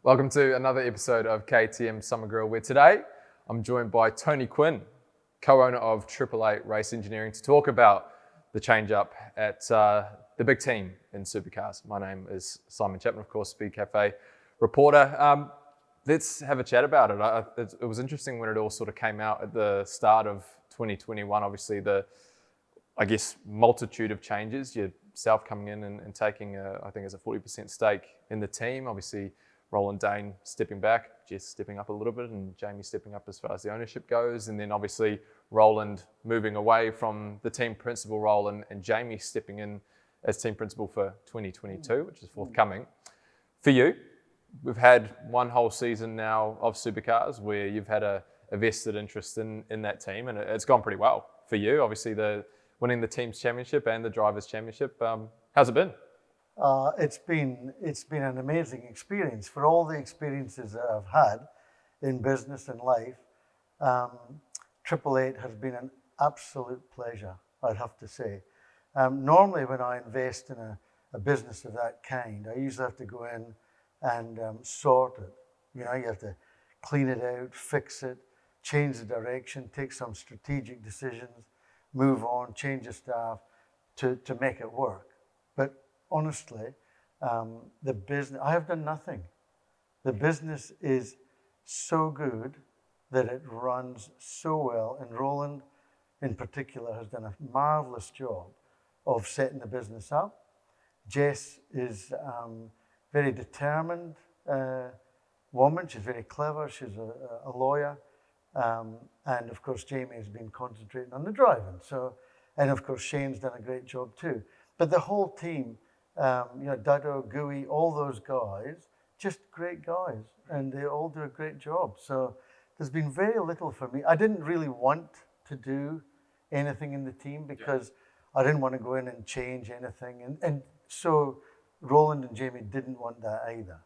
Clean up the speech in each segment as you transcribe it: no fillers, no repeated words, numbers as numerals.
Welcome to another episode of KTM Summer Grill, where today I'm joined by Tony Quinn, co-owner of 888 Race Engineering, to talk about the change-up at the big team in Supercars. My name is Simon Chapman, of course, Speed Cafe reporter. Let's have a chat about it. It was interesting when it all sort of came out at the start of 2021. Obviously, multitude of changes. Yourself coming in and taking, I think it's a 40% stake in the team. Obviously, Roland Dane stepping back, Jess stepping up a little bit, and Jamie stepping up as far as the ownership goes. And then obviously Roland moving away from the team principal role and Jamie stepping in as team principal for 2022, which is forthcoming. For you, we've had one whole season now of Supercars where you've had a vested interest in that team, and it's gone pretty well for you. Obviously, winning the team's championship and the drivers' championship. How's it been? It's been an amazing experience. For all the experiences that I've had in business and life, 888 has been an absolute pleasure, I'd have to say. Normally when I invest in a business of that kind, I usually have to go in and sort it. You have to clean it out, fix it, change the direction, take some strategic decisions, move on, change the staff to make it work. But honestly, the business, I have done nothing. The business is so good that it runs so well, and Roland in particular has done a marvelous job of setting the business up. Jess is very determined woman. She's very clever. She's a lawyer. And of course, Jamie has been concentrating on the driving. And of course, Shane's done a great job too. But the whole team, Dado, Gooey, all those guys, just great guys. And they all do a great job. So there's been very little for me. I didn't really want to do anything in the team because I didn't want to go in and change anything. And so Roland and Jamie didn't want that either.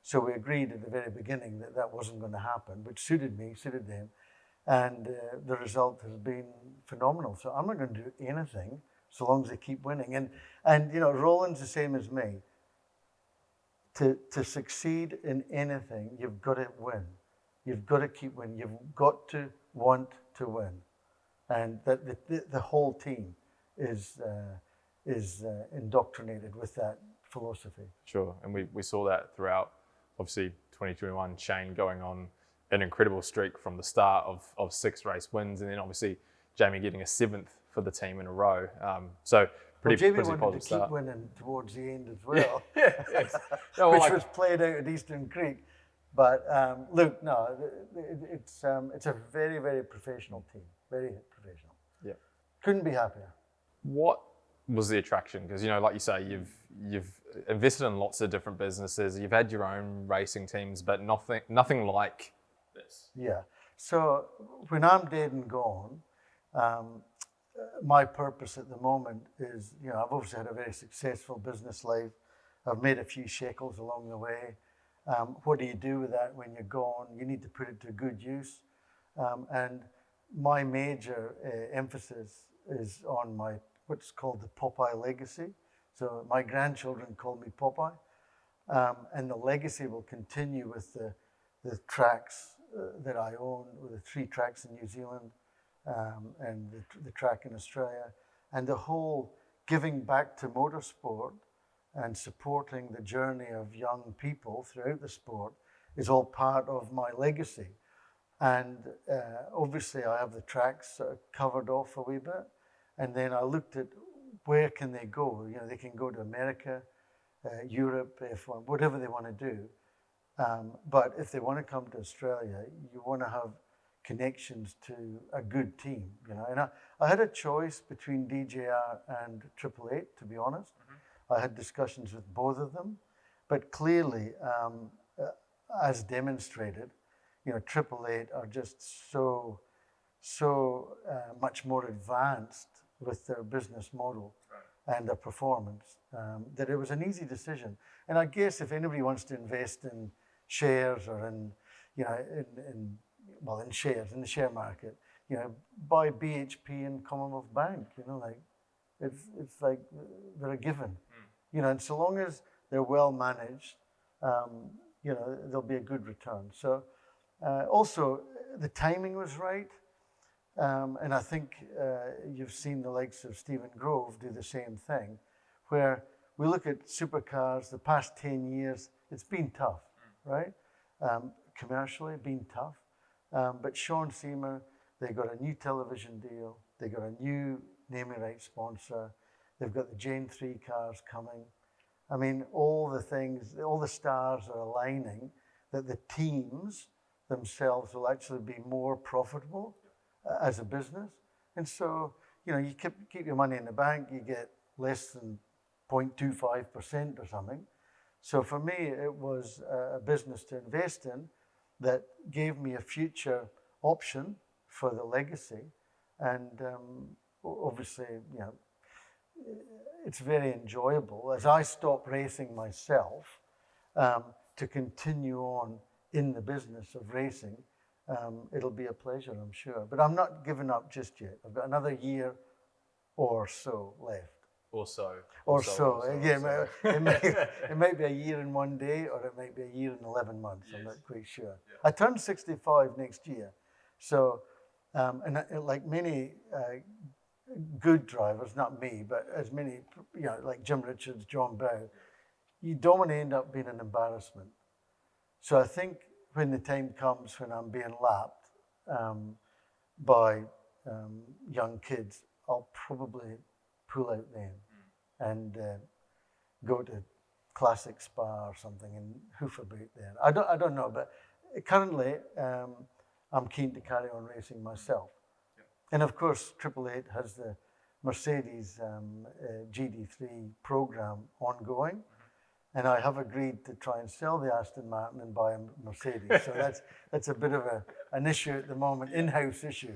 So we agreed at the very beginning that wasn't going to happen, which suited me, suited them. And the result has been phenomenal. So I'm not going to do anything so long as they keep winning. And Roland's the same as me. To succeed in anything, you've got to win. You've got to keep winning. You've got to want to win. And that the whole team is indoctrinated with that philosophy. Sure, and we saw that throughout, obviously, 2021, Shane going on an incredible streak from the start of 6 race wins, and then obviously Jamie getting a 7th for the team in a row. Jamie positive wanted to start. keep winning towards the end as well, Yes. which was played out at Eastern Creek. But look, no, it's a very, very professional team, very professional. Yeah, couldn't be happier. What was the attraction? Because like you say, you've invested in lots of different businesses. You've had your own racing teams, but nothing like this. Yeah. So when I'm dead and gone, my purpose at the moment is, I've obviously had a very successful business life. I've made a few shekels along the way. What do you do with that when you're gone? You need to put it to good use. And my major emphasis is on what's called the Popeye legacy. So my grandchildren call me Popeye. And the legacy will continue with the tracks that I own, with the 3 tracks in New Zealand and the track in Australia. And the whole giving back to motorsport and supporting the journey of young people throughout the sport is all part of my legacy. And obviously I have the tracks covered off a wee bit. And then I looked at where can they go? They can go to America, Europe, F1, whatever they want to do. But if they want to come to Australia, you want to have connections to a good team. And I had a choice between DJR and 888, to be honest. I had discussions with both of them, but clearly, as demonstrated, 888 are just so much more advanced with their business model and their performance that it was an easy decision. And I guess if anybody wants to invest in shares or in shares in the share market, buy BHP and Commonwealth Bank. It's like they're a given. And so long as they're well managed, there'll be a good return. So also the timing was right. And I think you've seen the likes of Stephen Grove do the same thing, where we look at supercars, the past 10 years, it's been tough, right? Commercially, been tough. But Sean Seamer, they got a new television deal, they got a new naming rights sponsor, they've got the Gen 3 cars coming. I mean, all the things, all the stars are aligning that the teams themselves will actually be more profitable as a business. And so, you keep your money in the bank, you get less than 0.25% or something. So for me, it was a business to invest in that gave me a future option for the legacy. And obviously, it's very enjoyable as I stop racing myself to continue on in the business of racing. It'll be a pleasure, I'm sure. But I'm not giving up just yet. I've got another year or so left. Yeah, it might be a year and 1 day, or it might be a year and 11 months. Yes. I'm not quite sure. Yeah. I turn 65 next year. So, and like many good drivers, not me, but as many, like Jim Richards, John Bowe, you don't want to end up being an embarrassment. So I think when the time comes when I'm being lapped by young kids, I'll probably pull out then and go to Classic Spa or something and hoof about there. I don't know, but currently I'm keen to carry on racing myself. Yep. And of course, Triple Eight has the Mercedes GD3 program ongoing. And I have agreed to try and sell the Aston Martin and buy a Mercedes. So that's a bit of an issue at the moment, in-house issue.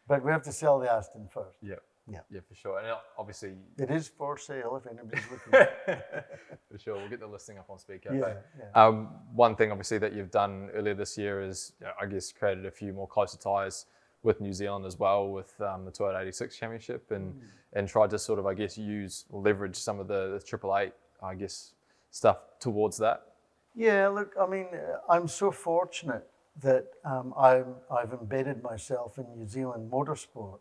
But we have to sell the Aston first. Yeah, for sure. And obviously, it is for sale if anybody's looking. For sure, we'll get the listing up on Speaker. Yeah, but, one thing obviously that you've done earlier this year is, I guess, created a few more closer ties with New Zealand as well, with the Toyota 86 Championship, and tried to sort of, I guess, leverage some of the Triple Eight, I guess, stuff towards that. Yeah, look, I mean, I'm so fortunate that I've embedded myself in New Zealand motorsport,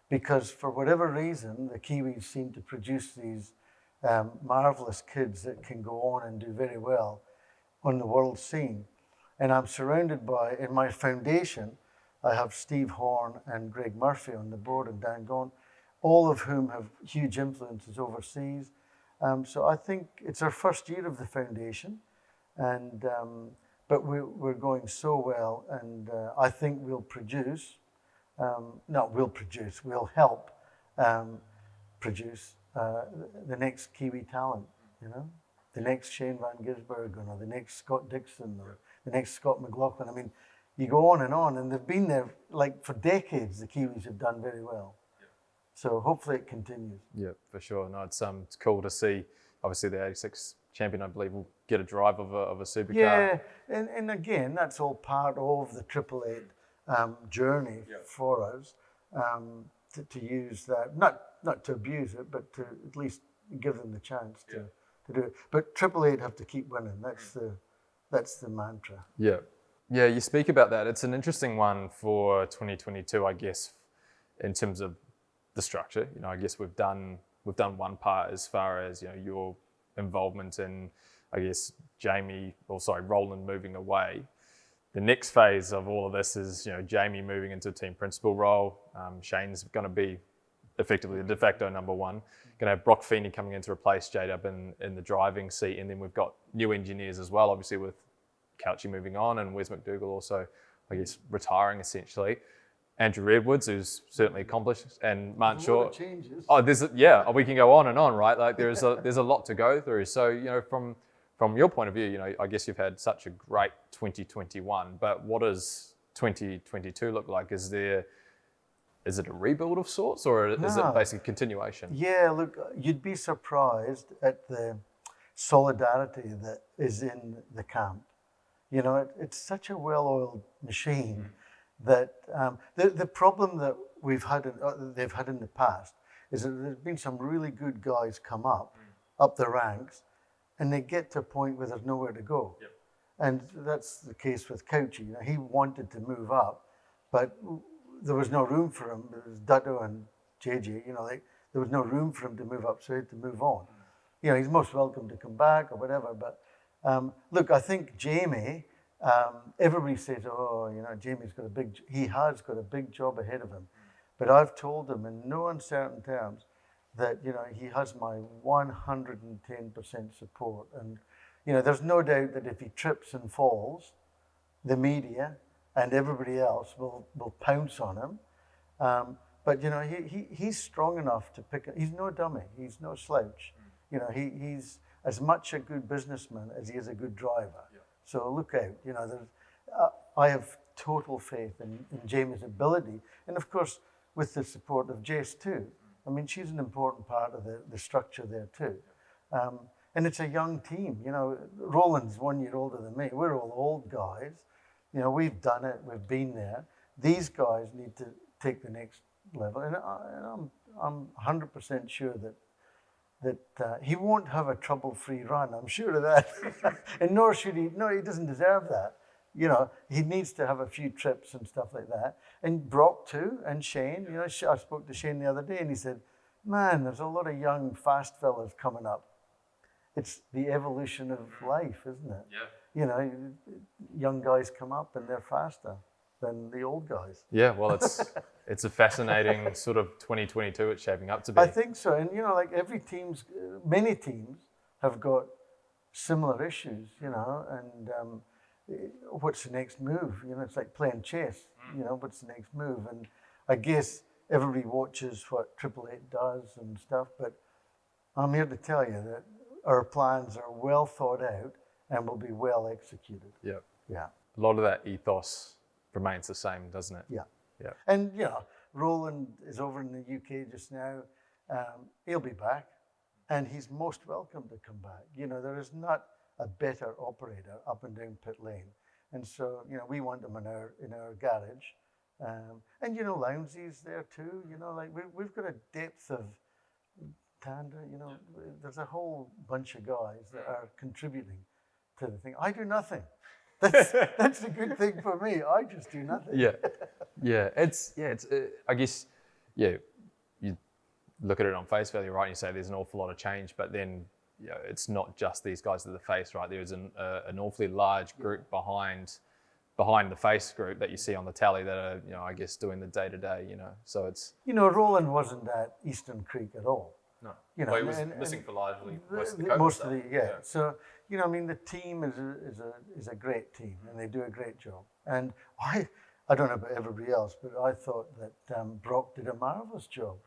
because for whatever reason, the Kiwis seem to produce these marvelous kids that can go on and do very well on the world scene. And I'm surrounded by, in my foundation, I have Steve Horn and Greg Murphy on the board and Dan Gaunt, all of whom have huge influences overseas. So I think it's our first year of the foundation, and but we're going so well, and I think we'll help produce the next Kiwi talent, the next Shane Van Gisbergen, or the next Scott Dixon, or the next Scott McLaughlin. I mean, you go on, and they've been there like for decades. The Kiwis have done very well. So hopefully it continues. Yeah, for sure. No, it's cool to see. Obviously, the 86 champion, I believe, will get a drive of a supercar. Yeah, and again, that's all part of the Triple Eight journey for us, to use that, not to abuse it, but to at least give them the chance to do it. But Triple Eight have to keep winning. That's the mantra. Yeah, you speak about that. It's an interesting one for 2022, I guess, in terms of the structure. I guess we've done one part as far as your involvement in, I guess, Roland moving away. The next phase of all of this is Jamie moving into a team principal role. Shane's going to be effectively the de facto number one. Going to have Brock Feeney coming in to replace J-Dub in the driving seat, and then we've got new engineers as well, obviously with Couchy moving on and Wes McDougall also, I guess, retiring essentially. Andrew Edwards, who's certainly accomplished, and Martin Shaw. Changes. We can go on and on, right? Like there's a lot to go through. So from your point of view, I guess you've had such a great 2021. But what does 2022 look like? Is it a rebuild of sorts, or is it basically continuation? Yeah, look, you'd be surprised at the solidarity that is in the camp. It's such a well-oiled machine. That the problem that they've had in the past is that there's been some really good guys come up the ranks, and they get to a point where there's nowhere to go. Yep. And that's the case with Couchy. You know, he wanted to move up, but there was no room for him. It was Dutto and JJ, you know, there was no room for him to move up, so he had to move on. You know, he's most welcome to come back or whatever, but look, I think Jamie, everybody says, oh, you know, he has got a big job ahead of him. But I've told him in no uncertain terms that, you know, he has my 110% support. And, you know, there's no doubt that if he trips and falls, the media and everybody else will pounce on him. But, you know, he's strong enough to pick it. He's no dummy. He's no slouch. You know, he's as much a good businessman as he is a good driver. Yeah. So look out. You know, I have total faith in Jamie's ability. And, of course, with the support of Jess, too. I mean, she's an important part of the structure there, too. And it's a young team. You know, Roland's 1 year older than me. We're all old guys. You know, we've done it. We've been there. These guys need to take the next level. And I'm 100% sure that he won't have a trouble-free run. I'm sure of that. And nor should he. No, he doesn't deserve that. You know, he needs to have a few trips and stuff like that. And Brock too, and Shane. You know, I spoke to Shane the other day, and he said, "Man, there's a lot of young, fast fellas coming up. It's the evolution of life, isn't it? Yeah. You know, young guys come up and they're faster than the old guys." Yeah, well, it's a fascinating sort of 2022 it's shaping up to be. I think so. And, you know, like many teams have got similar issues, you know, and what's the next move? You know, it's like playing chess, you know, what's the next move? And I guess everybody watches what Triple Eight does and stuff, but I'm here to tell you that our plans are well thought out and will be well executed. Yeah. Yeah. A lot of that ethos remains the same, doesn't it? Yeah. Yeah. And, you know, Roland is over in the UK just now. He'll be back, and he's most welcome to come back. You know, there is not a better operator up and down pit lane. And so, you know, we want him in our garage. And, you know, Lowndesy's there too. You know, like we've got a depth of Tanda, you know, there's a whole bunch of guys that are contributing to the thing. I do nothing. That's the good thing for me. I just do nothing. Yeah. I guess, yeah. You look at it on face value, right? And you say there's an awful lot of change, but then, you know, it's not just these guys at the face, right? There's an awfully large group behind the face group that you see on the tally that are, you know, I guess doing the day to day. You know, so it's. You know, Roland wasn't at Eastern Creek at all. No. You know, well, he was missing for largely most of the yeah. So, you know, I mean, the team is a great team, and they do a great job. And I don't know about everybody else, but I thought that Brock did a marvelous job,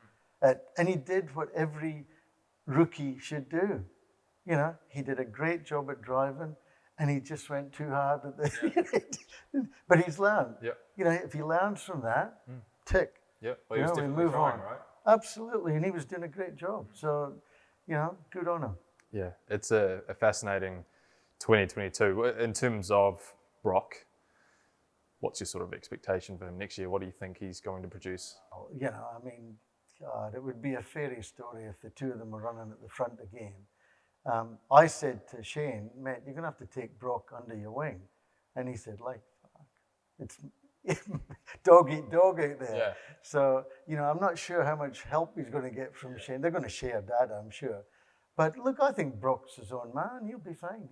and he did what every rookie should do. You know, he did a great job at driving, and he just went too hard at but he's learned. Yeah. You know, if he learns from that, tick. Yeah. Well, he was definitely move trying, on. right? Absolutely, and he was doing a great job. So, you know, good on him. Yeah, it's a fascinating 2022. In terms of Brock, what's your sort of expectation for him next year? What do you think he's going to produce? You know, I mean, God, it would be a fairy story if the two of them were running at the front again. I said to Shane, "Mate, you're going to have to take Brock under your wing." And he said, like, fuck, it's dog eat dog out there. Yeah. So, you know, I'm not sure how much help he's going to get from Shane. They're going to share data, I'm sure. But look, I think Brock's his own man. He'll be fine.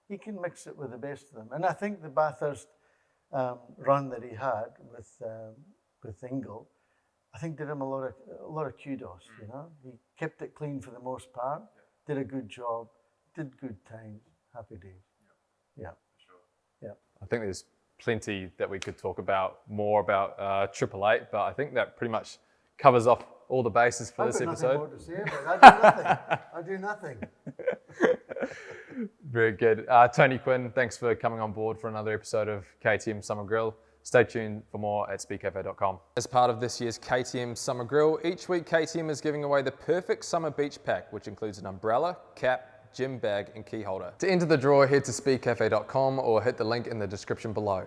He can mix it with the best of them. And I think the Bathurst run that he had with Ingle, I think did him a lot of kudos. You know, he kept it clean for the most part. Did a good job. Did good times. Happy days. Yeah. Sure. Yeah. I think there's plenty that we could talk more about Triple Eight, but I think that pretty much covers off all the bases for this episode. I've got nothing more to say, but I do nothing. Very good. Tony Quinn, thanks for coming on board for another episode of KTM Summer Grill. Stay tuned for more at speedcafe.com. As part of this year's KTM Summer Grill, each week KTM is giving away the perfect summer beach pack, which includes an umbrella, cap, gym bag and key holder. To enter the draw, head to speedcafe.com or hit the link in the description below.